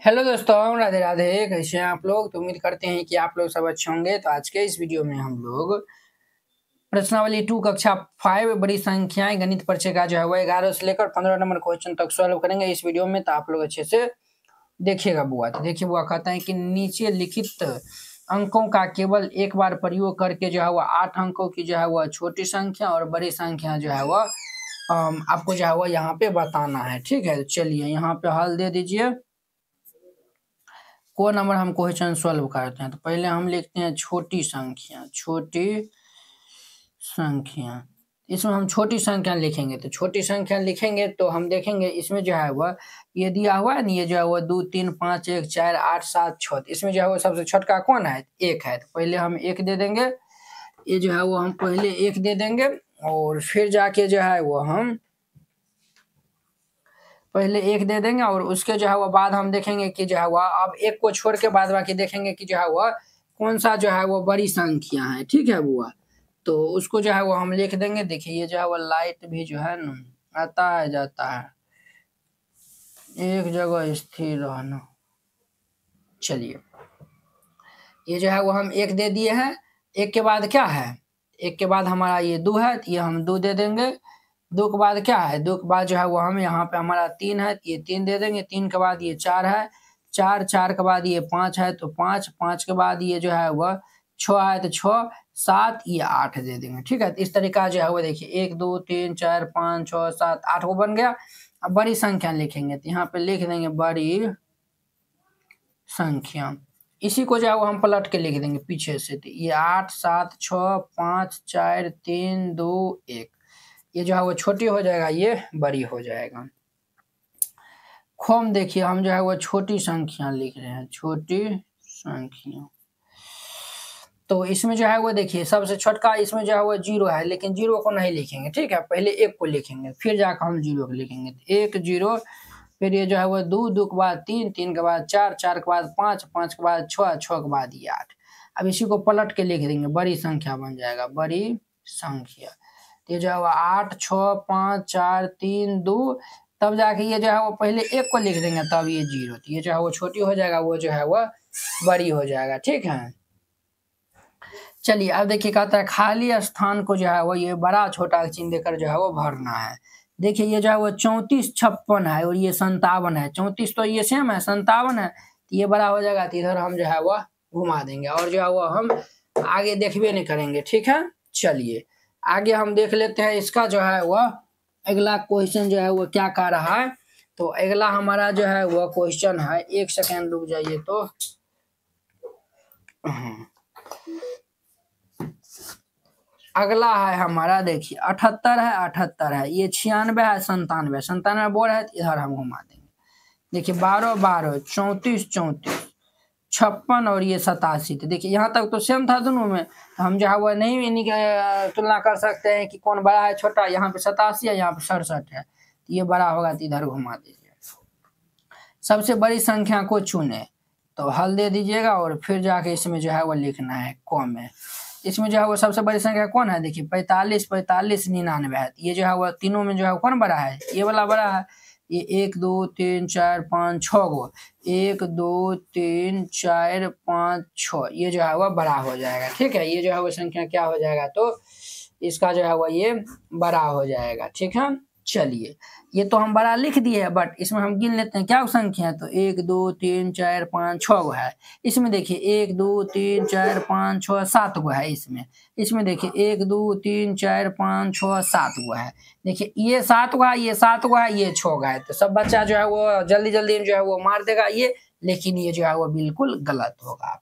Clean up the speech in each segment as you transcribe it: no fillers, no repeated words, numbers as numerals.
Hello दोस्तों, राधे राधे। कैसे हैं आप लोग? तो उम्मीद करते हैं कि आप लोग सब अच्छे होंगे। तो आज के इस वीडियो में हम लोग प्रश्नावली 2 कक्षा 5 बड़ी संख्याएं गणित परिचय का जो है वो 11 से लेकर 15 नंबर क्वेश्चन तक सॉल्व करेंगे इस वीडियो में। तो आप लोग अच्छे से देखिएगा बुआ। तो देखिए बुआ कहता है कि नीचे लिखित अंकों का केवल एक बार प्रयोग करके जो है वो 8 अंकों की जो है वह छोटी संख्या और बड़ी संख्या जो है वह आपको जो है वो यहाँ पे बताना है। ठीक है, चलिए यहाँ पे हल दे दीजिए। को नंबर हम क्वेश्चन सॉल्व करते हैं। तो पहले हम लिखते हैं छोटी संख्या। इसमें हम छोटी संख्या लिखेंगे। तो छोटी संख्या लिखेंगे तो हम देखेंगे इसमें जो है वह ये दिया हुआ है ना, ये जो है वो 2 3 5 1 4 8 7 6। इसमें जो है वो सबसे छोटका कौन है? 1 है। तो पहले हम 1 दे देंगे। ये जो है वो हम पहले 1 दे देंगे और फिर जाके जो है वो हम पहले 1 दे देंगे और उसके जो है वो बाद हम देखेंगे कि जो है वह अब 1 को छोड़ के बाद बाकी देखेंगे कि जो है वह कौन सा जो है वो बड़ी संख्या है। ठीक है बुआ, तो उसको जो है वो हम लिख देंगे। देखिए ये जो है वो लाइट भी जो है ना आता है जाता है, एक जगह स्थिर रहना। चलिए ये जो है वो हम 1 दे दिए हैं। 1 के बाद क्या है? 1 के बाद हमारा ये 2 है, ये हम 2 दे देंगे। 2 के बाद क्या है? 2 के बाद जो है वो हम यहाँ पे हमारा 3 है, ये 3 दे देंगे। 3 के बाद ये 4 है, 4 के बाद ये 5 है तो 5 के बाद ये जो है वह 6 है तो 6, 7 ये 8 दे देंगे। ठीक है, तो इस तरीका जो है वो देखिए 1 2 3 4 5 6 7 8 को बन गया। अब बड़ी संख्या लिखेंगे तो यहाँ पे लिख देंगे बड़ी संख्या। इसी को जो है वो हम पलट के लिख देंगे पीछे से। तो ये 8 7 6 5 4 3 2 1, ये जो है वो छोटी हो जाएगा, ये बड़ी हो जाएगा। खोम देखिए हम जो है वो छोटी संख्या लिख रहे हैं, छोटी संख्या। तो इसमें जो है वो देखिए सबसे छोटका इसमें जो है वो 0 है, लेकिन 0 को नहीं लिखेंगे। ठीक है, पहले 1 को लिखेंगे फिर जाकर हम 0 को लिखेंगे। 1 0, फिर ये जो है वो 2 2 के बाद 3 3 के बाद 4 4 के बाद 5 5 के बाद 6 6 के बाद ये 8। अब इसी को पलट के लिख देंगे, बड़ी संख्या बन जाएगा बड़ी संख्या। ये जो है वो 8 6 5 4 3 2, तब जाके ये जो है वो पहले 1 को लिख देंगे तब ये 0। तो ये जो है वो छोटी हो जाएगा, वो जो है वो बड़ी हो जाएगा। ठीक है, चलिए अब देखिए कहता है खाली स्थान को जो है वो ये बड़ा छोटा चिन्ह देकर जो है वो भरना है। देखिए ये जो है वो 34 56 है और ये 57 है। 34 तो ये सेम है, 57 है, तो ये बड़ा हो जाएगा। तो इधर हम जो है वो घुमा देंगे और जो है वो हम आगे देखबे नहीं करेंगे। ठीक है, चलिए आगे हम देख लेते हैं इसका जो है वह अगला क्वेश्चन जो है वो क्या कह रहा है। तो अगला हमारा जो है वह क्वेश्चन है, एक सेकेंड रुक जाइए। तो अगला है हमारा देखिए 78 है, 78 है, ये 96 है, 97 97 बोर्ड है, इधर हम घुमा देंगे। देखिए 12 12 34 34 56 और ये 87। तो देखिए यहाँ तक तो सेम था दोनों में, तो हम जो है वो नहीं इन्हीं तुलना कर सकते हैं कि कौन बड़ा है छोटा। यहाँ पे 87 है, यहाँ पे 67 है, तो ये बड़ा होगा तो इधर घुमा दीजिए। सबसे बड़ी संख्या को चुने तो हल दे दीजिएगा और फिर जाके इसमें जो है वो लिखना है कॉम है। इसमें जो है वो सबसे बड़ी संख्या कौन है? देखिए 45 45 99 है। ये जो है वो तीनों में जो है कौन बड़ा है? ये वाला बड़ा है। ये 1 2 3 4 5 6 गो, 1 2 3 4 5 6, ये जो है वो बड़ा हो जाएगा। ठीक है, ये जो है वो संख्या क्या हो जाएगा? तो इसका जो है वो ये बड़ा हो जाएगा। ठीक है, चलिए ये तो हम बड़ा लिख दिए, बट इसमें हम गिन लेते हैं क्या संख्या है। तो 1 2 3 4 5 6 गो है। इसमें देखिए 1 2 3 4 5 6 7 गो है। इसमें देखिए 1 2 3 4 5 6 7 गो है। देखिए ये 7 गो है, ये 7 गो है, ये 6 गो है। तो सब बच्चा जो है वो जल्दी जल्दी जो है वो मार देगा ये, लेकिन ये जो है वो बिल्कुल गलत होगा।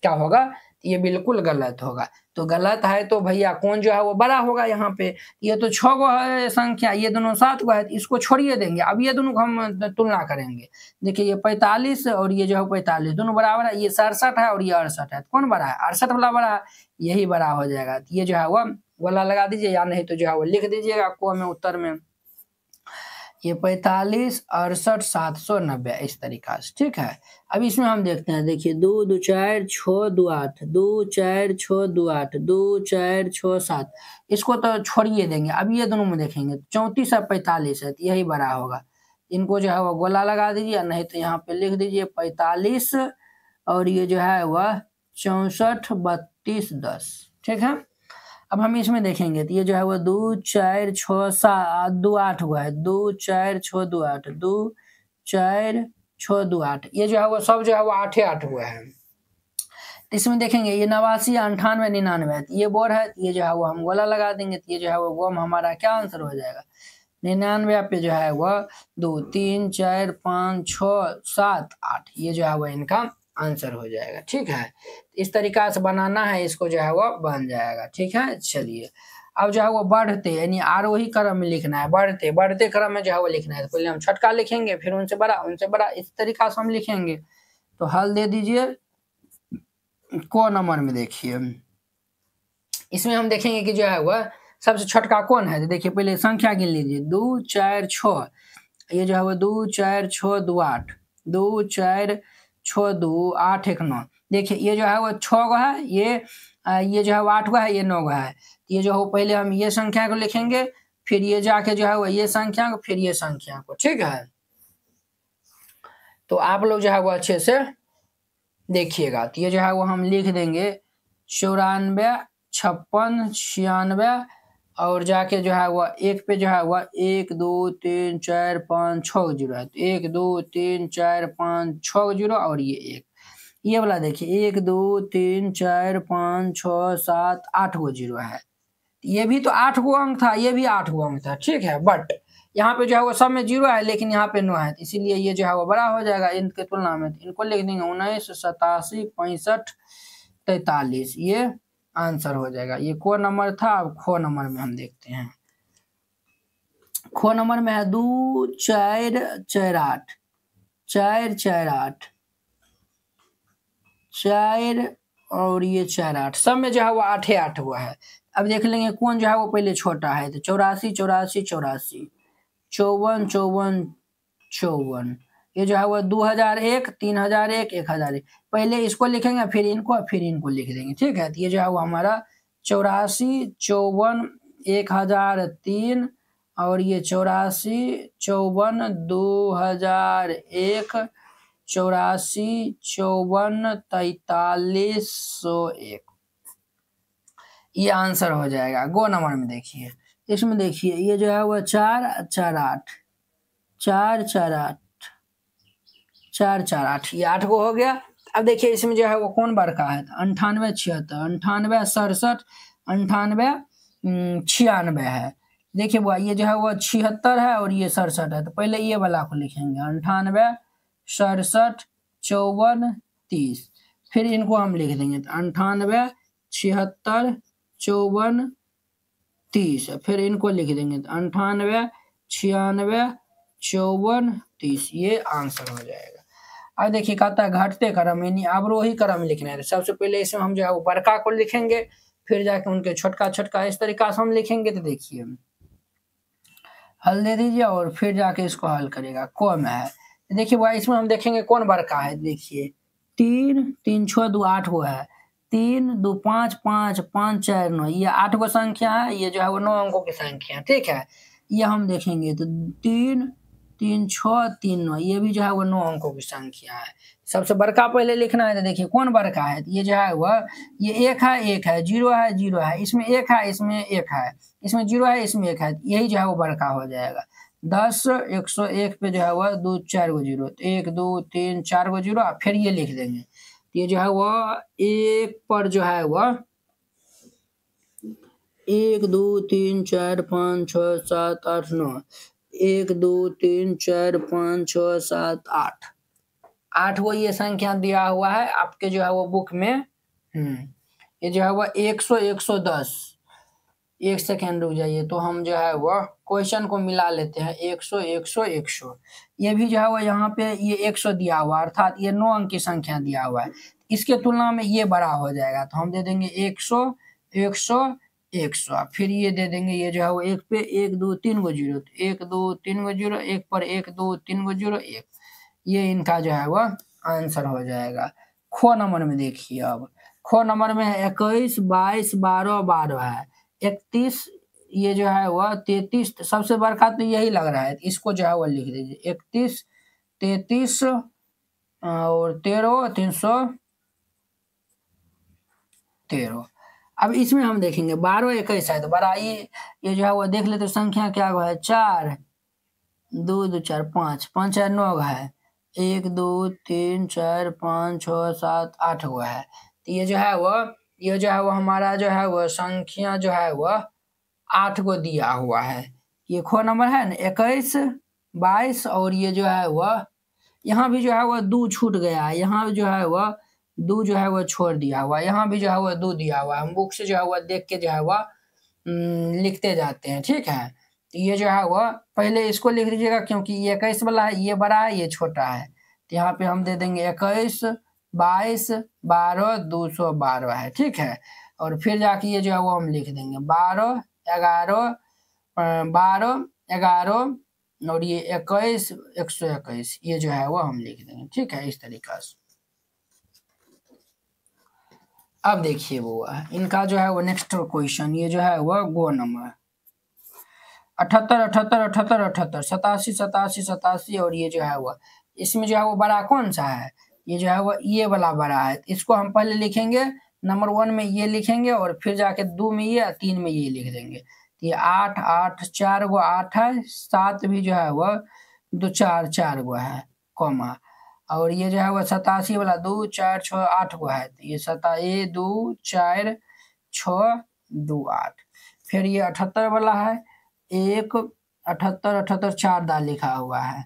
क्या होगा? ये बिल्कुल गलत होगा। तो गलत है तो भैया कौन जो है वो बड़ा होगा? यहाँ पे ये तो 6 गो है संख्या, ये दोनों 7 गो है, इसको छोड़िए देंगे। अब ये दोनों को हम तुलना करेंगे। देखिए ये 45 और ये जो है 45 दोनों बराबर है। ये 67 है और ये 68 है, कौन बड़ा है? 68 वाला बड़ा है, यही बड़ा हो जाएगा। ये जो है वो वाला लगा दीजिए, या नहीं तो जो है वो लिख दीजिएगा को में उत्तर में ये 45 68 790 इस तरीका से। ठीक है, अब इसमें हम देखते हैं। देखिए 2 2 4 6 2 8 2 4 6 2 8 2 4 6 7, इसको तो छोड़िए देंगे। अब ये दोनों में देखेंगे 34 और 45 है, तो यही बड़ा होगा। इनको जो है वो गोला लगा दीजिए, नहीं तो यहाँ पे लिख दीजिए 45 और ये जो है वह 64 32 10। ठीक है, अब हम इसमें देखेंगे तो ये जो है वो 2 4 6 7 2 8 हुआ है, 2 4 6 2 8 2 4 6 2 8, ये जो है वो सब जो है वो 8 8 हुआ है। इसमें देखेंगे ये 89 98 99 ये बोर है, ये जो है वो हम गोला लगा देंगे तो ये जो है वो गोम हमारा क्या आंसर हो जाएगा 99 पे जो है वह 2 3 4 5 6 7 8, ये जो है वो इनका आंसर हो जाएगा। ठीक है, इस तरीका से बनाना है, इसको जो है वो बन जाएगा। ठीक है, चलिए अब जो है वो बढ़ते यानी आरोही क्रम में लिखना है, बढ़ते बढ़ते क्रम में जो है वो लिखना है। तो पहले हम छोटका लिखेंगे, फिर उनसे बड़ा, इस तरीका से हम लिखेंगे। तो हल दे दीजिए को नंबर में देखिए, इसमें हम देखेंगे कि जो है वह सबसे छोटका कौन है। तो देखिए पहले संख्या गिन लीजिए 2 4 6, ये जो है वो 2 4 6 2 8 2 4 6 2 8 1 9। देखिए ये जो है वो 6 गो है, ये जो है वो 8 गो है, ये 9 गो है। ये जो है पहले हम ये संख्या को लिखेंगे, फिर ये जाके जो है वो ये संख्या को, फिर ये संख्या को। ठीक है, तो आप लोग जो है वो अच्छे से देखिएगा। तो ये जो है वो हम लिख देंगे 94 56 96 और जाके जो है वह एक पे जो है वह 1 2 3 4 5 6 जीरो है। तो 1 2 3 4 5 6 जीरो और ये एक, ये वाला देखिए 1 2 3 4 5 6 7 8 गो जीरो है। ये भी तो 8 गो अंक था, ये भी 8 गो अंक था। ठीक है, बट यहाँ पे जो है वो सब में जीरो है, लेकिन यहाँ पे 9 है, इसीलिए ये जो है वो बड़ा हो जाएगा इनके तुलना में। इनको लिख देंगे 19 87 65 43, ये आंसर हो जाएगा। ये को नंबर था। अब खो नंबर में हम देखते हैं। खो नंबर में है 2 4 4 8 4 4 8 4 और ये 4 8, सब में जो है वो 8 8 हुआ है। अब देख लेंगे कौन जो है वो पहले छोटा है। तो 84 84 84 54 54 54, ये जो है वो 2001 3001 1001। पहले इसको लिखेंगे, फिर इनको लिख देंगे। ठीक है, तो ये जो है वो हमारा 84 54 1003 और ये 84 54 2001 84 54 4301, ये आंसर हो जाएगा। गो नंबर में देखिए, इसमें देखिए ये जो है वो 4 4 8 4 4 8 4 4 8, ये 8 गो हो गया। अब देखिए इसमें जो है वो कौन बड़का है। 98 76 98 67 98 96 है। देखिए वो ये जो है वो 76 है और ये 67 है। तो पहले ये वाला को लिखेंगे 98 67 54 30, फिर इनको हम लिख देंगे 98 76 54 30, फिर इनको लिख देंगे 98 96 54 30, ये आंसर हो जाएगा। अब देखिए कहता है घटते क्रम यानी अवरोही क्रम लिखना है। सबसे पहले इसमें हम जो है वो बड़का को लिखेंगे, फिर जाके उनके छोटका छोटका, इस तरीका से हम लिखेंगे। तो देखिए हल दे दीजिए और फिर जाके इसको हल करेगा। कौन है देखिए वह, इसमें हम देखेंगे कौन बड़का है। देखिए 3 3 6 2 8 गो है, 3 2 5 5 5 4 9, ये 8 गो संख्या है। ये जो है वो 9 अंकों की संख्या है। ठीक है, ये हम देखेंगे तो 3 3 6 3 9, ये भी जो है वो 9 अंकों की संख्या है। सबसे बड़का पहले लिखना है। तो देखिए कौन बड़का है। ये जो है वह ये एक है, जीरो है जीरो है, इसमें एक है, इसमें एक है, इसमें जीरो है, इसमें एक है, यही जो है वो बड़का हो जाएगा। 10 101 पे जो है वह 2 4 गो जीरो, 1 2 3 4 गो जीरो, फिर ये लिख देंगे। ये जो है वह एक पर जो है वह 1 2 3 4 5 6 7 8 9, 1 2 3 4 5 6 7 8, 8 वो ये संख्या दिया हुआ है आपके जो है वो बुक में। ये जो है वो 100 110, एक सेकेंड रुक जाइए। तो हम जो है वह क्वेश्चन को मिला लेते हैं। 100 100 100, ये भी जो है वो यहाँ पे ये 100 दिया हुआ, अर्थात ये 9 अंक की संख्या दिया हुआ है। इसके तुलना में ये बड़ा हो जाएगा, तो हम दे देंगे 100 100 100, फिर ये दे देंगे। ये जो है वो एक पे 1 2 3 गो जीरो, 1 2 3 गो जीरो, एक पर 1 2 3 गो जीरो 1, ये इनका जो है वह आंसर हो जाएगा। खो नंबर में देखिए, अब खो नंबर में 21 22 12 12 है, 31 ये जो है वह 33, सबसे बड़का तो यही लग रहा है, इसको जो है वह लिख दीजिए 31, 33 और 13, 313। अब इसमें हम देखेंगे 12 21 है तो बड़ा ये जो है वो देख ले तो संख्या क्या है, 4 2 2 4 5 5 है 9 है, 1 2 3 4 5 6 7 8 गो है। तो ये जो है वो हमारा जो है वो संख्या जो है वह 8 को दिया हुआ है। ये खो नंबर है ना 21 22, और ये जो है वह यहाँ भी जो है वह 2 छूट गया है, यहाँ जो है वह 2 जो है वह छोड़ दिया हुआ है, यहाँ भी जो है वह 2 दिया हुआ है। हम बुक से जो है वह देख के जो है वह लिखते जाते हैं, ठीक है। तो ये जो है वह पहले इसको लिख लीजिएगा क्योंकि ये 21 वाला है, ये बड़ा है ये छोटा है। तो यहाँ पे हम दे देंगे 21 22 12 212 है, ठीक है। और फिर जाके ये जो है वो हम लिख देंगे 12 11 12 11 और ये 21 121, ये जो है वो हम लिख देंगे, ठीक है, इस तरीका से। अब देखिए वो इनका जो है वो नेक्स्ट क्वेश्चन, ये जो है वो गो नंबर 78 78 78 78 87 87 87, और ये जो है वो इसमें जो है वो बड़ा कौन सा है, ये जो है वो ये वाला बड़ा है। इसको हम पहले लिखेंगे नंबर 1 में ये लिखेंगे और फिर जाके 2 में ये 3 में ये लिख देंगे। ये 8 8 4 गो 8 है, 7 भी जो है वह 2 4 4 गो है कॉमा, और ये जो है वह 87 वाला 2 4 6 8 गो है। तो ये 1 2 4 6 2 8। फिर ये 78 वाला है 1 78 78 4 दाल लिखा हुआ है।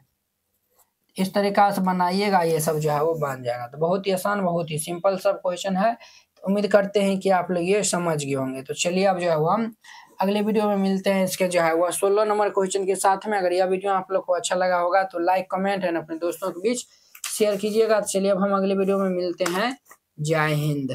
इस तरीका से बनाइएगा, ये सब जो है वो बन जाएगा। तो बहुत ही आसान, बहुत ही सिंपल सब क्वेश्चन है। तो उम्मीद करते हैं कि आप लोग ये समझ गए होंगे। तो चलिए अब जो है वो हम अगले वीडियो में मिलते हैं इसके जो है वो 16 नंबर क्वेश्चन के साथ में। अगर यह वीडियो आप लोग को अच्छा लगा होगा तो लाइक कमेंट एंड अपने दोस्तों के बीच शेयर कीजिएगा। चलिए अब हम अगले वीडियो में मिलते हैं। जय हिंद।